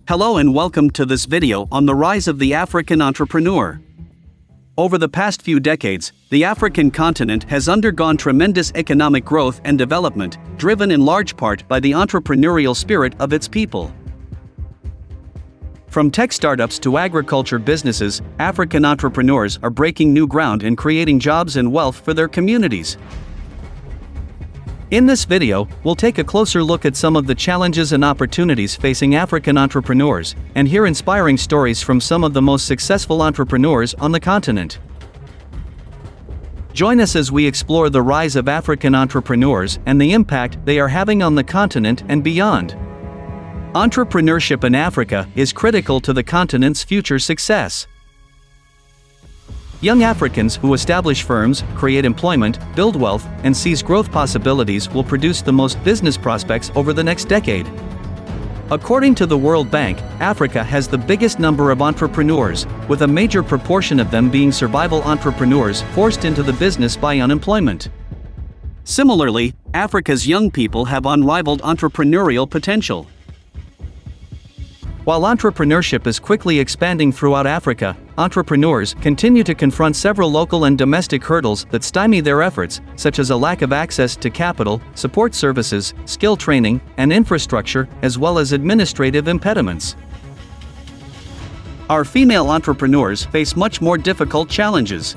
Hello and welcome to this video on the rise of the African entrepreneur. Over the past few decades, the African continent has undergone tremendous economic growth and development, driven in large part by the entrepreneurial spirit of its people. From tech startups to agriculture businesses, African entrepreneurs are breaking new ground and creating jobs and wealth for their communities. In this video, we'll take a closer look at some of the challenges and opportunities facing African entrepreneurs, and hear inspiring stories from some of the most successful entrepreneurs on the continent. Join us as we explore the rise of African entrepreneurs and the impact they are having on the continent and beyond. Entrepreneurship in Africa is critical to the continent's future success. Young Africans who establish firms, create employment, build wealth, and seize growth possibilities will produce the most business prospects over the next decade. According to the World Bank, Africa has the biggest number of entrepreneurs, with a major proportion of them being survival entrepreneurs forced into the business by unemployment. Similarly, Africa's young people have unrivaled entrepreneurial potential. While entrepreneurship is quickly expanding throughout Africa, entrepreneurs continue to confront several local and domestic hurdles that stymie their efforts, such as a lack of access to capital, support services, skill training, and infrastructure, as well as administrative impediments. Our female entrepreneurs face much more difficult challenges.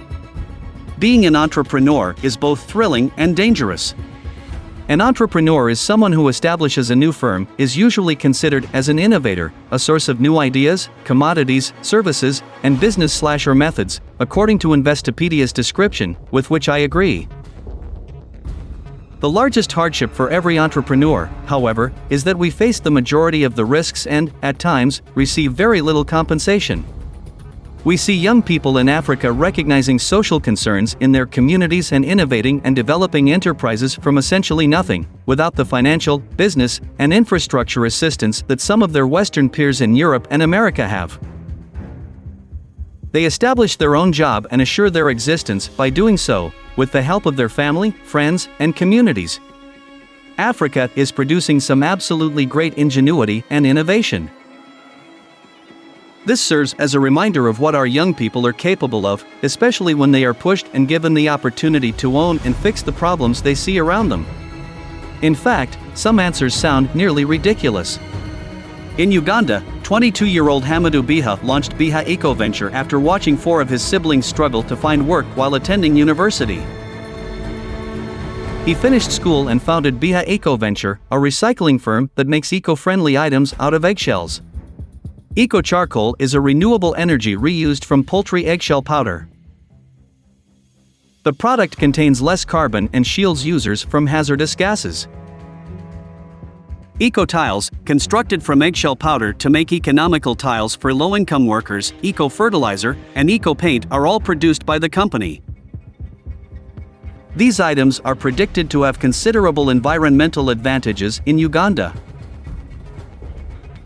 Being an entrepreneur is both thrilling and dangerous. An entrepreneur is someone who establishes a new firm, is usually considered as an innovator, a source of new ideas, commodities, services, and business/or methods, according to Investopedia's description, with which I agree. The largest hardship for every entrepreneur, however, is that we face the majority of the risks and, at times, receive very little compensation. We see young people in Africa recognizing social concerns in their communities and innovating and developing enterprises from essentially nothing, without the financial, business, and infrastructure assistance that some of their Western peers in Europe and America have. They establish their own job and assure their existence by doing so, with the help of their family, friends, and communities. Africa is producing some absolutely great ingenuity and innovation. This serves as a reminder of what our young people are capable of, especially when they are pushed and given the opportunity to own and fix the problems they see around them. In fact, some answers sound nearly ridiculous. In Uganda, 22-year-old Hamidou Biha launched Biha EcoVenture after watching 4 of his siblings struggle to find work while attending university. He finished school and founded Biha EcoVenture, a recycling firm that makes eco-friendly items out of eggshells. Eco-charcoal is a renewable energy reused from poultry eggshell powder. The product contains less carbon and shields users from hazardous gases. Eco-tiles, constructed from eggshell powder to make economical tiles for low-income workers, eco-fertilizer, and eco-paint are all produced by the company. These items are predicted to have considerable environmental advantages in Uganda.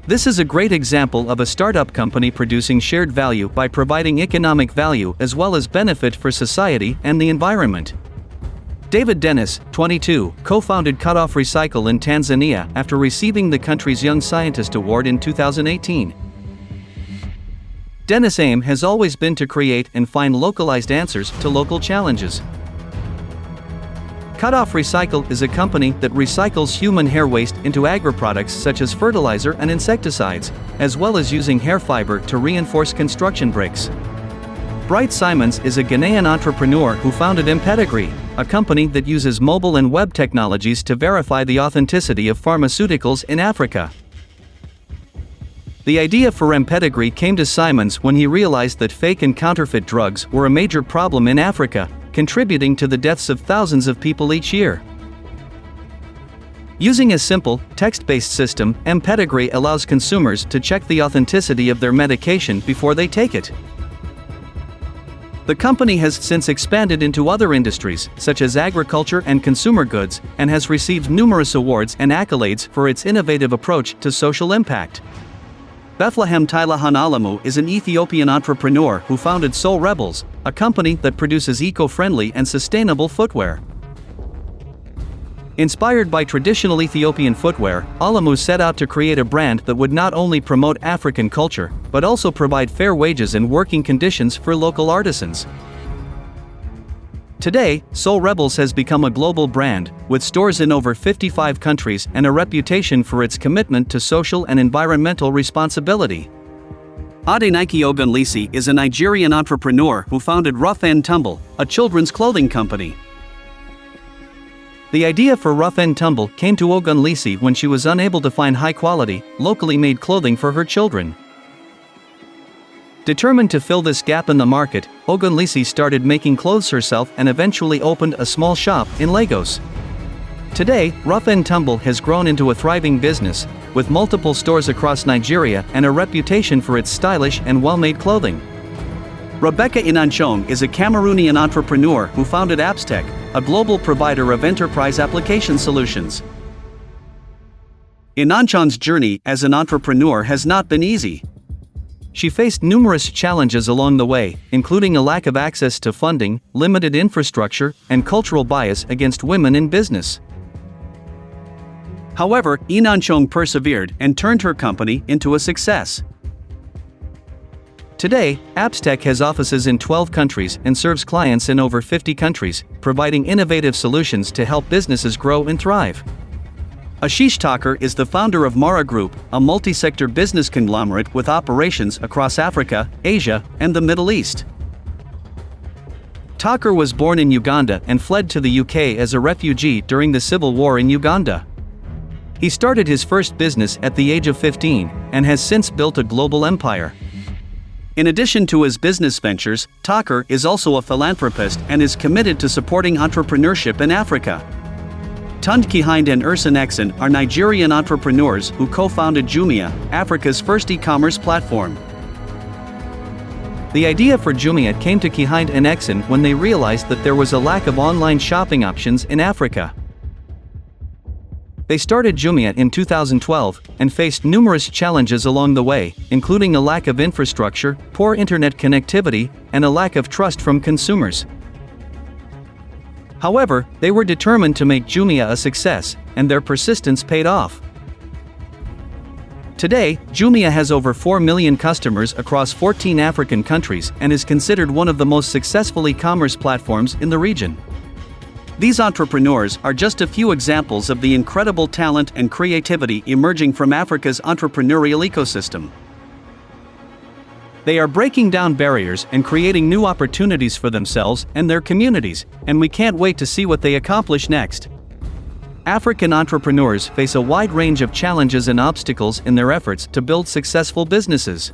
This is a great example of a startup company producing shared value by providing economic value as well as benefit for society and the environment. David Dennis, 22, co-founded Cutoff Recycle in Tanzania after receiving the country's Young Scientist Award in 2018. Dennis' aim has always been to create and find localized answers to local challenges. Cutoff Recycle is a company that recycles human hair waste into agri-products such as fertilizer and insecticides, as well as using hair fiber to reinforce construction bricks. Bright Simons is a Ghanaian entrepreneur who founded Empedigree, a company that uses mobile and web technologies to verify the authenticity of pharmaceuticals in Africa. The idea for Empedigree came to Simons when he realized that fake and counterfeit drugs were a major problem in Africa, contributing to the deaths of thousands of people each year. Using a simple, text-based system, Empedigree allows consumers to check the authenticity of their medication before they take it. The company has since expanded into other industries, such as agriculture and consumer goods, and has received numerous awards and accolades for its innovative approach to social impact. Bethlehem Tylahan Alamu is an Ethiopian entrepreneur who founded Soul Rebels, a company that produces eco-friendly and sustainable footwear. Inspired by traditional Ethiopian footwear, Alamu set out to create a brand that would not only promote African culture, but also provide fair wages and working conditions for local artisans. Today, Soul Rebels has become a global brand, with stores in over 55 countries and a reputation for its commitment to social and environmental responsibility. Adenike Ogunlisi is a Nigerian entrepreneur who founded Rough and Tumble, a children's clothing company. The idea for Rough and Tumble came to Ogunlisi when she was unable to find high-quality, locally made clothing for her children. Determined to fill this gap in the market, Ogunlisi started making clothes herself and eventually opened a small shop in Lagos. Today, Rough and Tumble has grown into a thriving business, with multiple stores across Nigeria and a reputation for its stylish and well-made clothing. Rebecca Inanchong is a Cameroonian entrepreneur who founded Appstech, a global provider of enterprise application solutions. Inanchong's journey as an entrepreneur has not been easy. She faced numerous challenges along the way, including a lack of access to funding, limited infrastructure, and cultural bias against women in business. However, Inanchong persevered and turned her company into a success. Today, Appstech has offices in 12 countries and serves clients in over 50 countries, providing innovative solutions to help businesses grow and thrive. Ashish Thakur is the founder of Mara Group, a multi-sector business conglomerate with operations across Africa, Asia, and the Middle East. Thakur was born in Uganda and fled to the UK as a refugee during the civil war in Uganda. He started his first business at the age of 15 and has since built a global empire. In addition to his business ventures, Thakur is also a philanthropist and is committed to supporting entrepreneurship in Africa. Tund Kihind and Ersan Exon are Nigerian entrepreneurs who co-founded Jumia, Africa's first e-commerce platform. The idea for Jumia came to Kihind and Exon when they realized that there was a lack of online shopping options in Africa. They started Jumia in 2012 and faced numerous challenges along the way, including a lack of infrastructure, poor internet connectivity, and a lack of trust from consumers. However, they were determined to make Jumia a success, and their persistence paid off. Today, Jumia has over 4 million customers across 14 African countries and is considered one of the most successful e-commerce platforms in the region. These entrepreneurs are just a few examples of the incredible talent and creativity emerging from Africa's entrepreneurial ecosystem. They are breaking down barriers and creating new opportunities for themselves and their communities, and we can't wait to see what they accomplish next. African entrepreneurs face a wide range of challenges and obstacles in their efforts to build successful businesses.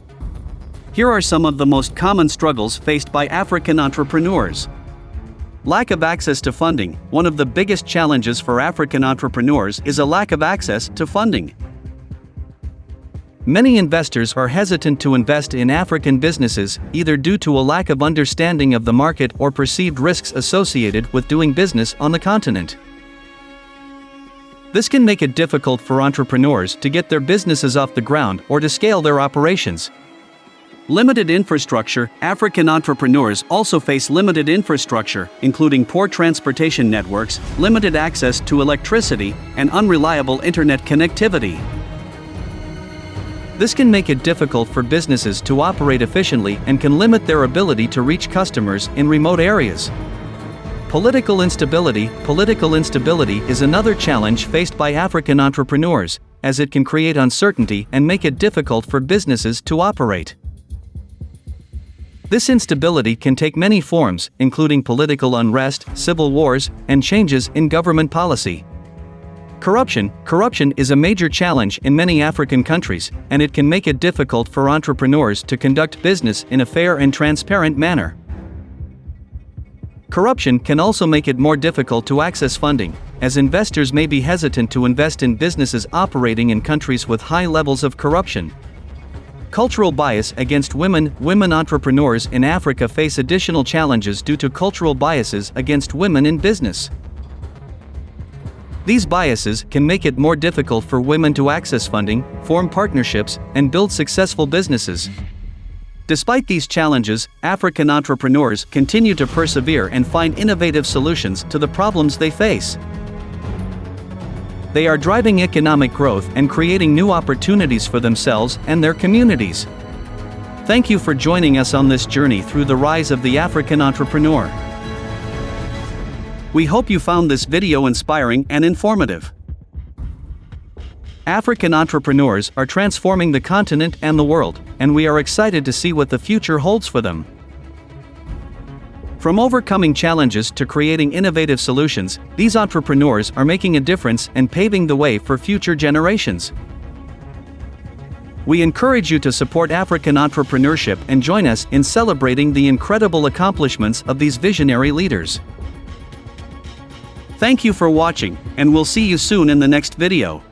Here are some of the most common struggles faced by African entrepreneurs. Lack of access to funding. One of the biggest challenges for African entrepreneurs is a lack of access to funding. Many investors are hesitant to invest in African businesses, either due to a lack of understanding of the market or perceived risks associated with doing business on the continent. This can make it difficult for entrepreneurs to get their businesses off the ground or to scale their operations. Limited infrastructure. African entrepreneurs also face limited infrastructure, including poor transportation networks, limited access to electricity, and unreliable internet connectivity. This can make it difficult for businesses to operate efficiently and can limit their ability to reach customers in remote areas. Political instability. Political instability is another challenge faced by African entrepreneurs, as it can create uncertainty and make it difficult for businesses to operate. This instability can take many forms, including political unrest, civil wars, and changes in government policy. Corruption. Corruption is a major challenge in many African countries, and it can make it difficult for entrepreneurs to conduct business in a fair and transparent manner. Corruption can also make it more difficult to access funding, as investors may be hesitant to invest in businesses operating in countries with high levels of corruption. Cultural bias against women. Women entrepreneurs in Africa face additional challenges due to cultural biases against women in business. These biases can make it more difficult for women to access funding, form partnerships, and build successful businesses. Despite these challenges, African entrepreneurs continue to persevere and find innovative solutions to the problems they face. They are driving economic growth and creating new opportunities for themselves and their communities. Thank you for joining us on this journey through the rise of the African entrepreneur. We hope you found this video inspiring and informative. African entrepreneurs are transforming the continent and the world, and we are excited to see what the future holds for them. From overcoming challenges to creating innovative solutions, these entrepreneurs are making a difference and paving the way for future generations. We encourage you to support African entrepreneurship and join us in celebrating the incredible accomplishments of these visionary leaders. Thank you for watching, and we'll see you soon in the next video.